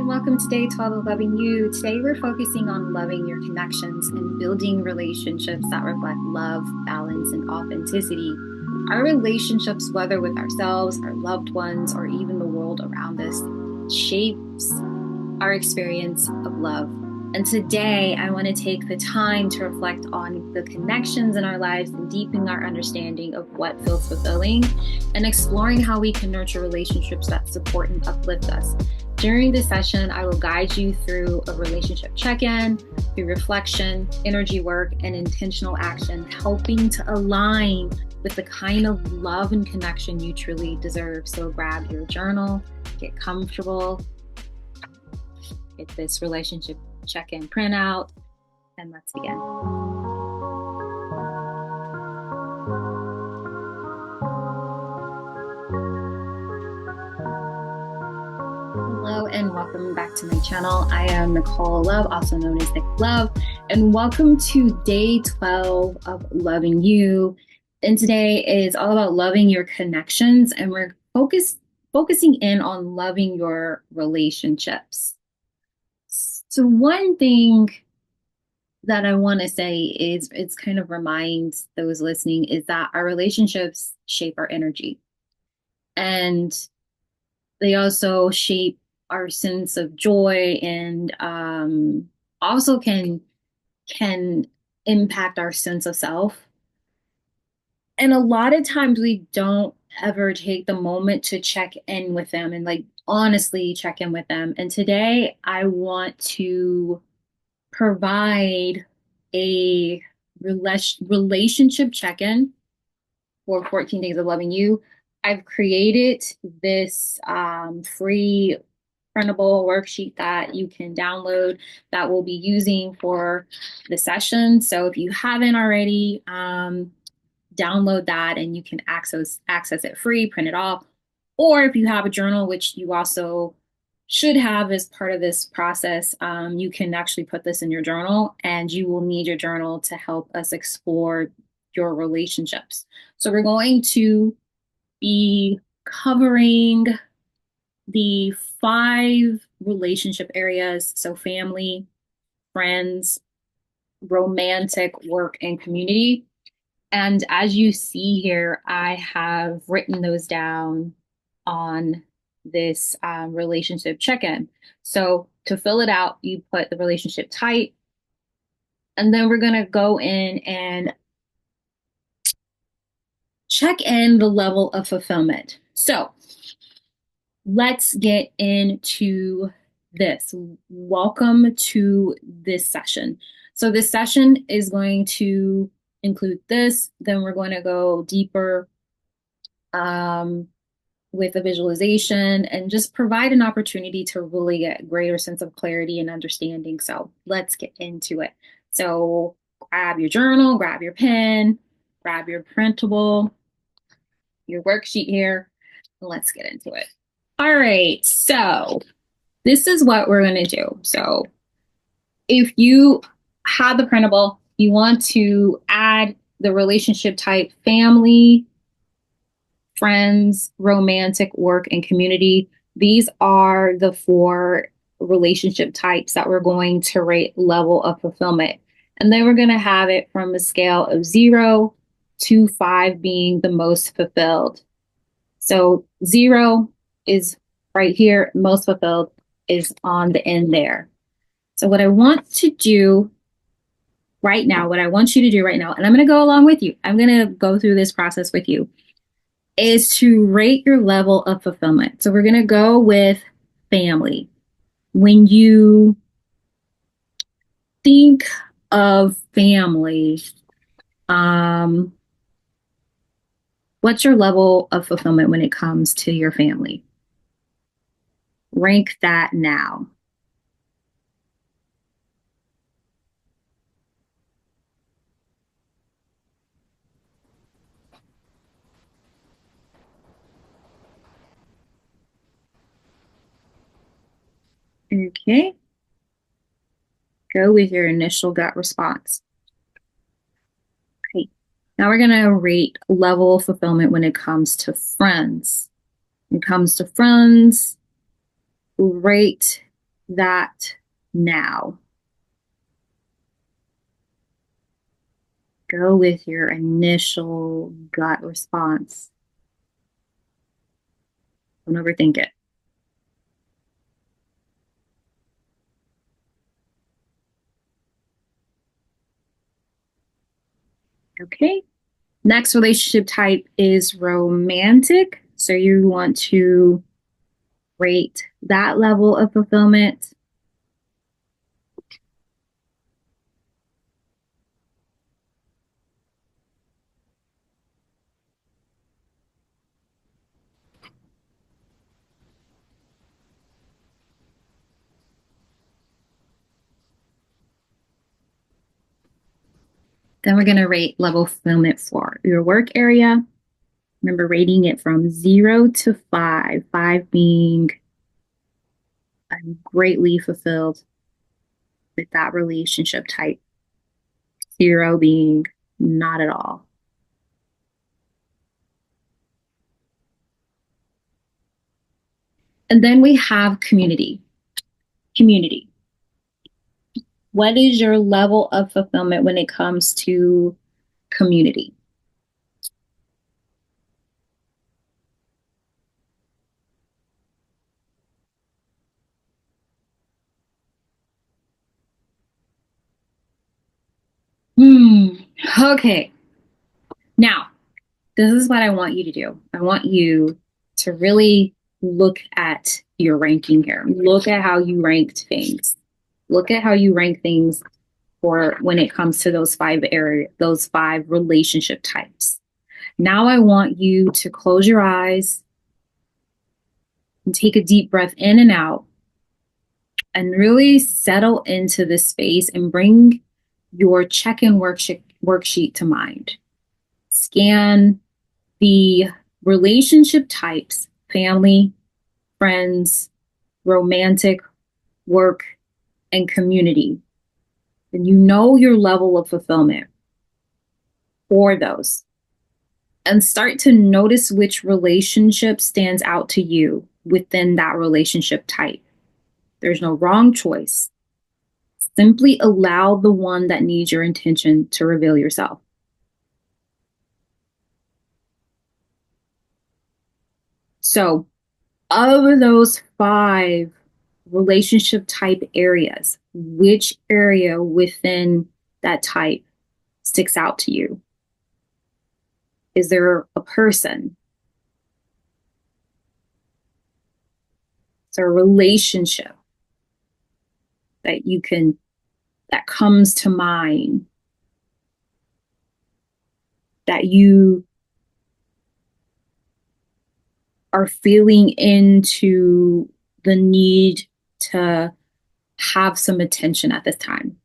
and welcome to day 12 of Loving You. Today we're focusing on loving your connections and building relationships that reflect love, balance, and authenticity. Our relationships, whether with ourselves, our loved ones, or even the world around us, shapes our experience of love. And today I want to take the time to reflect on the connections in our lives and deepen our understanding of what feels fulfilling and exploring how we can nurture relationships that support and uplift us. During this session, I will guide you through a relationship check-in, through reflection, energy work, and intentional action, helping to align with the kind of love and connection you truly deserve. So grab your journal, get comfortable, get this relationship check-in printout, and let's begin. Hello and welcome back to my channel. I am Nicole Love, also known as Nic With Love, and welcome to day 12 of Loving You. And today is all about loving your connections, and we're focusing in on loving your relationships. So one thing that I want to say is it's kind of reminds those listening is that our relationships shape our energy, and they also shape our sense of joy, and also can impact our sense of self. And a lot of times we don't ever take the moment to check in with them and like honestly check in with them. And today I want to provide a relationship check-in for 14 Days of Loving You. I've created this free printable worksheet that you can download that we'll be using for the session. So if you haven't already, download that and you can access it free, print it off. Or if you have a journal, which you also should have as part of this process, you can actually put this in your journal, and you will need your journal to help us explore your relationships. So we're going to be covering the 5 relationship areas. So family, friends, romantic, work, and community. And as you see here, I have written those down on this relationship check-in. So to fill it out, you put the relationship type, and then we're going to go in and check in the level of fulfillment. So let's get into this. Welcome to this session. So this session is going to include this. Then we're going to go deeper with a visualization and just provide an opportunity to really get a greater sense of clarity and understanding. So let's get into it. So grab your journal, grab your pen, grab your printable, your worksheet here, and let's get into it. All right, so this is what we're going to do. So if you have the printable, you want to add the relationship type family, friends, romantic, work, and community. These are the 4 relationship types that we're going to rate level of fulfillment. And then we're going to have it from a scale of 0 to 5 being the most fulfilled. So 0 is right here, most fulfilled is on the end there. So what I want to do right now, what I want you to do right now, and I'm going to go along with you, I'm going to go through this process with you, is to rate your level of fulfillment. So we're going to go with family. When you think of family, what's your level of fulfillment when it comes to your family? Rank that now. Okay. Go with your initial gut response. Okay. Now we're going to rate level of fulfillment when it comes to friends. When it comes to friends, rate that now. Go with your initial gut response. Don't overthink it. Okay. Next relationship type is romantic. So you want to rate that level of fulfillment. Then we're going to rate level fulfillment for your work area. Remember rating it from 0 to 5, 5 being I'm greatly fulfilled with that relationship type, 0 being not at all. And then we have community. Community. What is your level of fulfillment when it comes to community? Okay. Now, this is what I want you to do. I want you to really look at your ranking here. Look at how you ranked things. Look at how you rank things for when it comes to those 5 relationship types. Now I want you to close your eyes and take a deep breath in and out and really settle into this space and bring your check-in worksheet to mind. Scan the relationship types, family, friends, romantic, work, and community. And you know your level of fulfillment for those. And start to notice which relationship stands out to you within that relationship type. There's no wrong choice. Simply allow the one that needs your attention to reveal yourself. So, of those 5 relationship type areas, which area within that type sticks out to you? Is there a person? Is there a relationship that comes to mind that you are feeling into the need to have some attention at this time?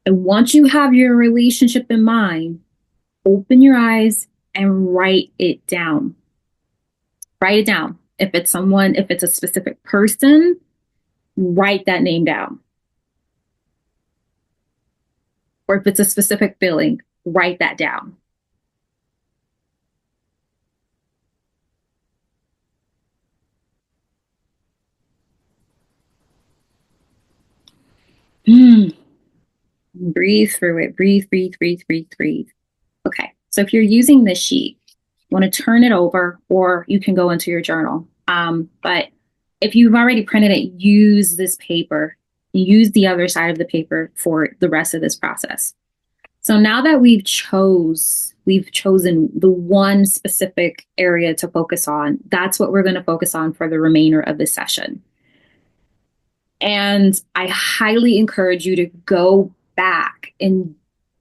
And once you have your relationship in mind, open your eyes and write it down. Write it down. If it's a specific person, write that name down. Or if it's a specific feeling, write that down. Breathe through it. Breathe, breathe, breathe, breathe, breathe. Okay. So if you're using this sheet, you want to turn it over, or you can go into your journal. But if you've already printed it, use this paper. Use the other side of the paper for the rest of this process. So now that we've chosen the one specific area to focus on, that's what we're going to focus on for the remainder of this session. And I highly encourage you to go back and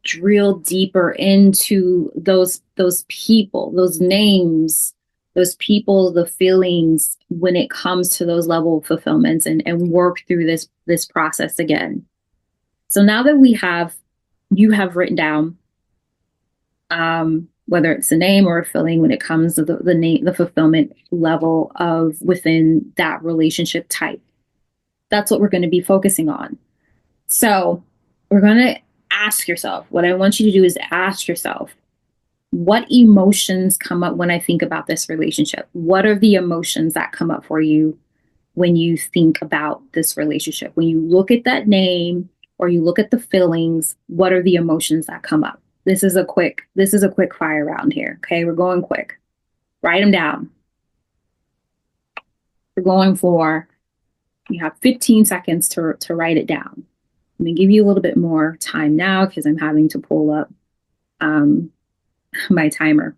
drill deeper into those people, those names, those people, the feelings when it comes to those level of fulfillments, and work through this process again. So now that you have written down whether it's a name or a feeling when it comes to the fulfillment level of within that relationship type. That's what we're going to be focusing on. So we're going to ask yourself, what I want you to do is ask yourself, What emotions come up when I think about this relationship? What are the emotions that come up for you when you think about this relationship? When you look at that name or you look at the feelings, what are the emotions that come up? This is a quick fire round here. Okay, we're going quick. Write them down. We're going for, you have 15 seconds to write it down. I'm gonna give you a little bit more time now because I'm having to pull up um, my timer.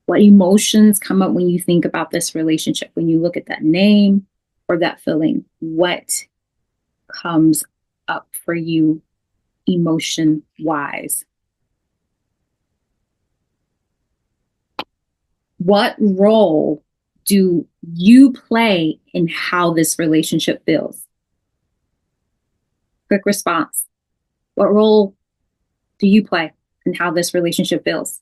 What emotions come up when you think about this relationship? When you look at that name or that feeling, what comes up for you emotion wise? What role do you play in how this relationship feels? Quick response. What role do you play in how this relationship feels?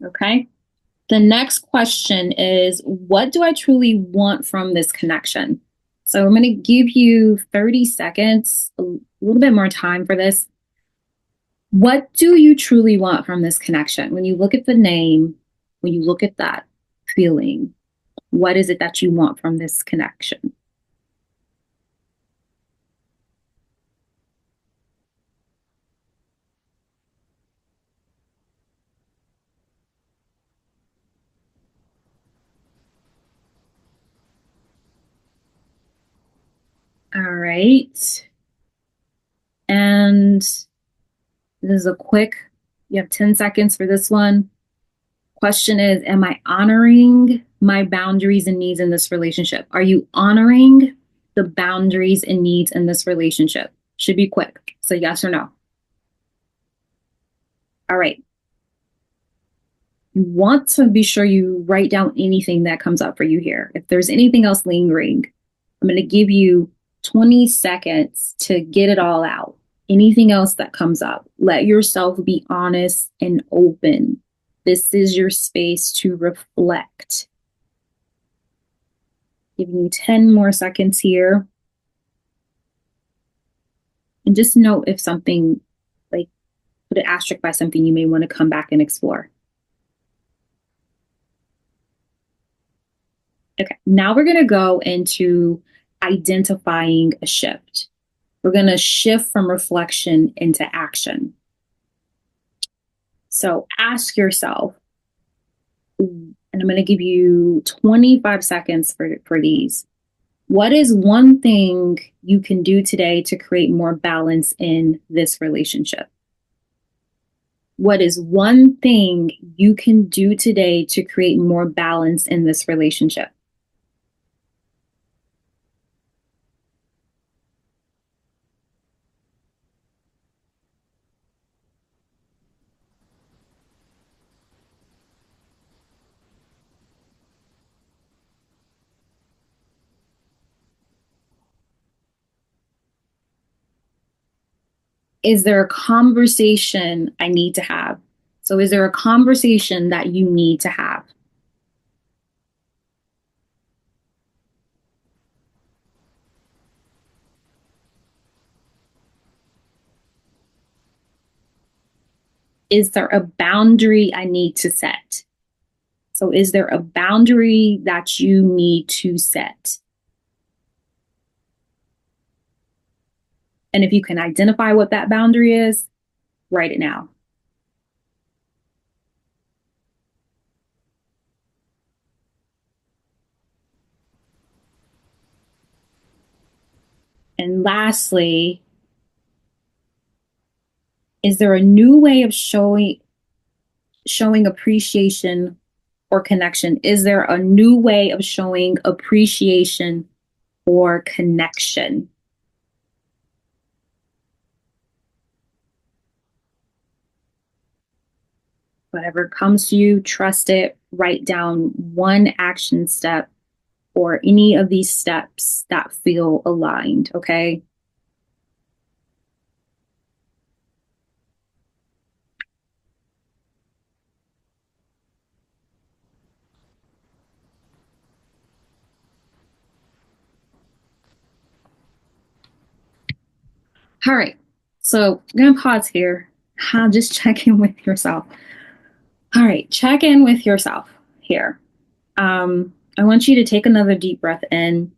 Okay. The next question is, what do I truly want from this connection? So I'm going to give you 30 seconds, a little bit more time for this. What do you truly want from this connection? When you look at the name, when you look at that feeling, what is it that you want from this connection? All right. And this is a quick, you have 10 seconds for this one. Question is, am I honoring my boundaries and needs in this relationship? Are you honoring the boundaries and needs in this relationship? Should be quick. So yes or no. All right. You want to be sure you write down anything that comes up for you here. If there's anything else lingering, I'm going to give you 20 seconds to get it all out. Anything else that comes up, let yourself be honest and open. This is your space to reflect. Giving you 10 more seconds here. And just note if something, like, put an asterisk by something you may want to come back and explore. Okay, now we're going to go into identifying a shift. We're going to shift from reflection into action. So ask yourself, and I'm going to give you 25 seconds for these. What is one thing you can do today to create more balance in this relationship? What is one thing you can do today to create more balance in this relationship? Is there a conversation I need to have? So, is there a conversation that you need to have? Is there a boundary I need to set? So, is there a boundary that you need to set? And if you can identify what that boundary is, write it now. And lastly, is there a new way of showing appreciation or connection? Is there a new way of showing appreciation or connection? Whatever comes to you, trust it. Write down one action step or any of these steps that feel aligned, okay? All right. So I'm going to pause here. Just check in with yourself. All right. Check in with yourself here. I want you to take another deep breath in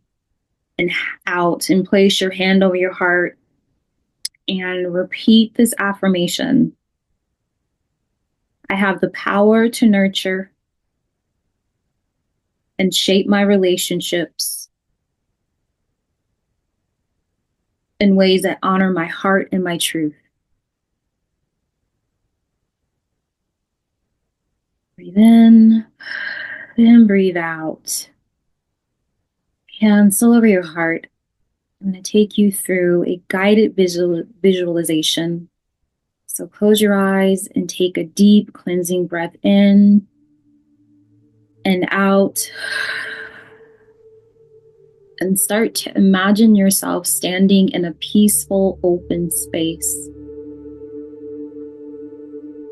and out and place your hand over your heart and repeat this affirmation. I have the power to nurture and shape my relationships in ways that honor my heart and my truth. Breathe in, then breathe out. Hands still over your heart. I'm going to take you through a guided visualization. So close your eyes and take a deep cleansing breath in and out. And start to imagine yourself standing in a peaceful, open space.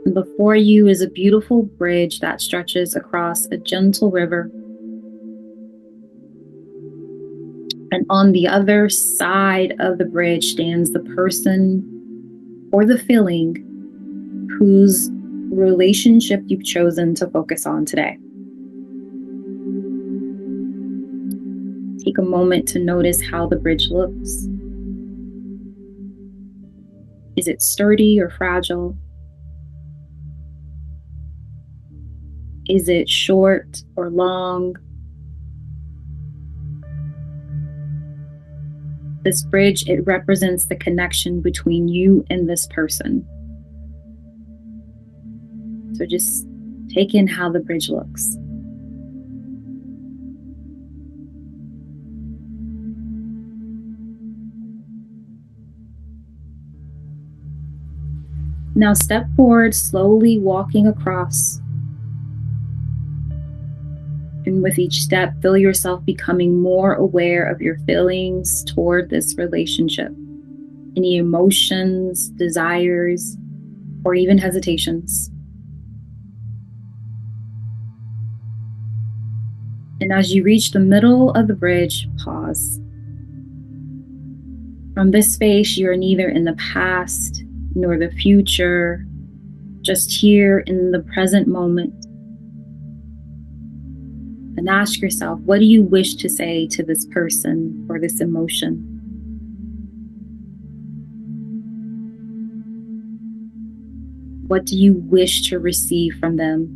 And before you is a beautiful bridge that stretches across a gentle river. And on the other side of the bridge stands the person or the feeling whose relationship you've chosen to focus on today. Take a moment to notice how the bridge looks. Is it sturdy or fragile? Is it short or long? This bridge, it represents the connection between you and this person. So just take in how the bridge looks. Now step forward, slowly walking across. And with each step, feel yourself becoming more aware of your feelings toward this relationship. Any emotions, desires, or even hesitations. And as you reach the middle of the bridge, pause. From this space, you are neither in the past nor the future, just here in the present moment. And ask yourself, what do you wish to say to this person or this emotion? What do you wish to receive from them?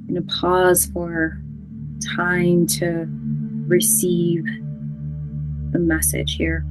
And a pause for time to receive the message here.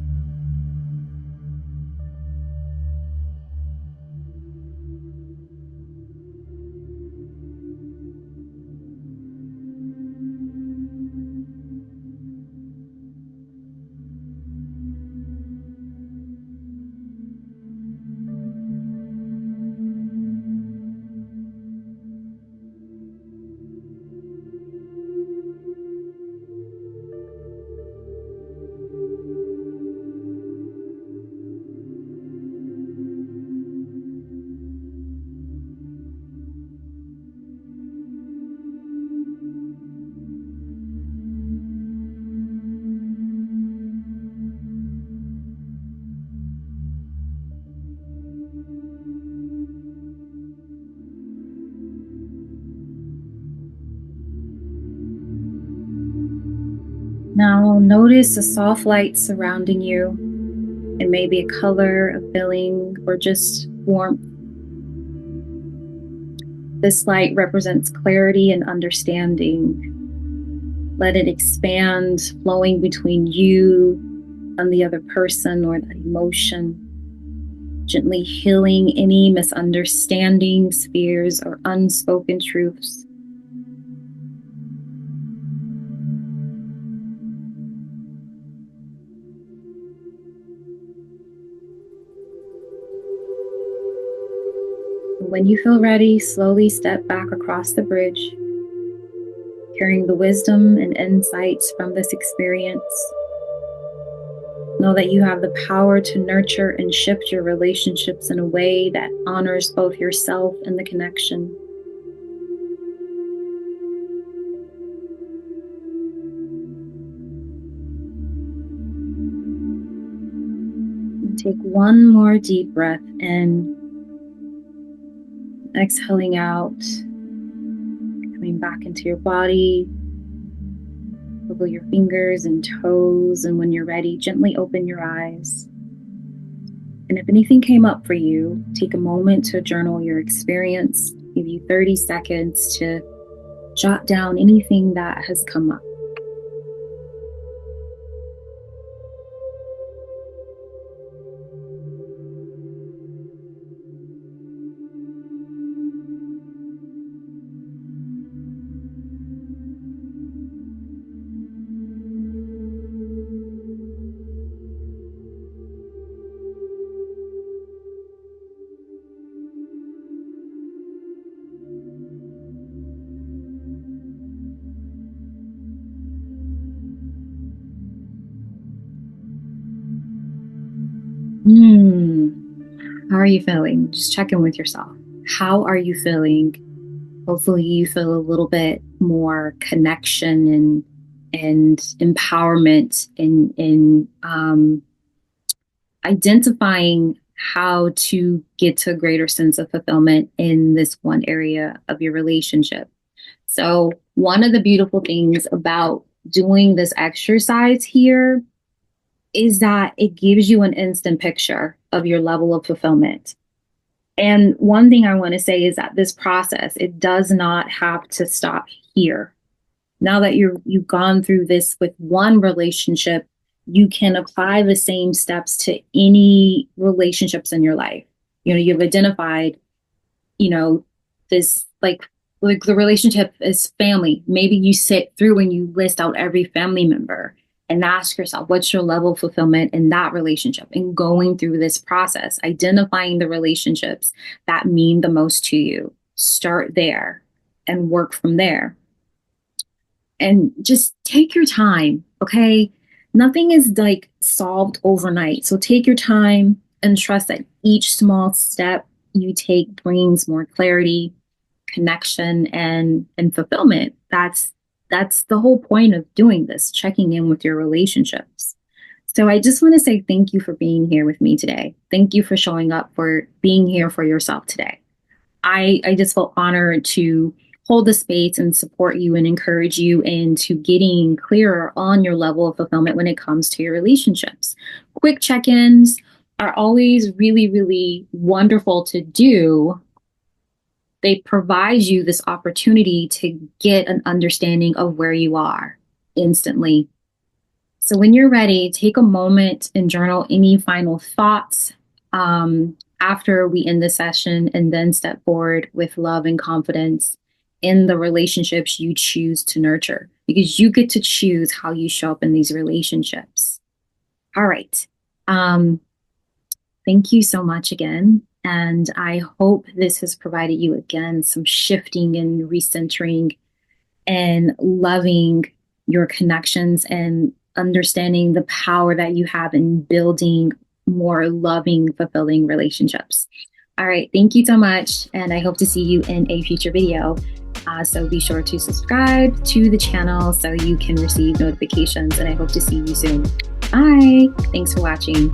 Now notice a soft light surrounding you. It may be a color, a feeling, or just warmth. This light represents clarity and understanding. Let it expand, flowing between you and the other person or that emotion, gently healing any misunderstandings, fears, or unspoken truths. When you feel ready, slowly step back across the bridge. carrying the wisdom and insights from this experience. Know that you have the power to nurture and shift your relationships in a way that honors both yourself and the connection. And take one more deep breath in, exhaling out, coming back into your body. Wiggle your fingers and toes, and when you're ready, gently open your eyes. And if anything came up for you, take a moment to journal your experience. Give you 30 seconds to jot down anything that has come up. How are you feeling? Just check in with yourself. How are you feeling? Hopefully you feel a little bit more connection and empowerment in identifying how to get to a greater sense of fulfillment in this one area of your relationship. So one of the beautiful things about doing this exercise here is that it gives you an instant picture of your level of fulfillment. And one thing I want to say is that this process, it does not have to stop here. Now that you've gone through this with one relationship, you can apply the same steps to any relationships in your life. You've identified, this like the relationship is family. Maybe you sit through and you list out every family member and ask yourself, what's your level of fulfillment in that relationship? And going through this process, identifying the relationships that mean the most to you. Start there and work from there. And just take your time, okay? Nothing is like solved overnight. So take your time and trust that each small step you take brings more clarity, connection, and fulfillment. That's the whole point of doing this, checking in with your relationships. So I just want to say thank you for being here with me today. Thank you for showing up, for being here for yourself today. I just feel honored to hold the space and support you and encourage you into getting clearer on your level of fulfillment when it comes to your relationships. Quick check-ins are always really, really wonderful to do. They provide you this opportunity to get an understanding of where you are instantly. So when you're ready, take a moment and journal any final thoughts after we end the session, and then step forward with love and confidence in the relationships you choose to nurture, because you get to choose how you show up in these relationships. All right. Thank you so much again. And I hope this has provided you, again, some shifting and recentering and loving your connections and understanding the power that you have in building more loving, fulfilling relationships. All right. Thank you so much. And I hope to see you in a future video. So be sure to subscribe to the channel so you can receive notifications. And I hope to see you soon. Bye. Thanks for watching.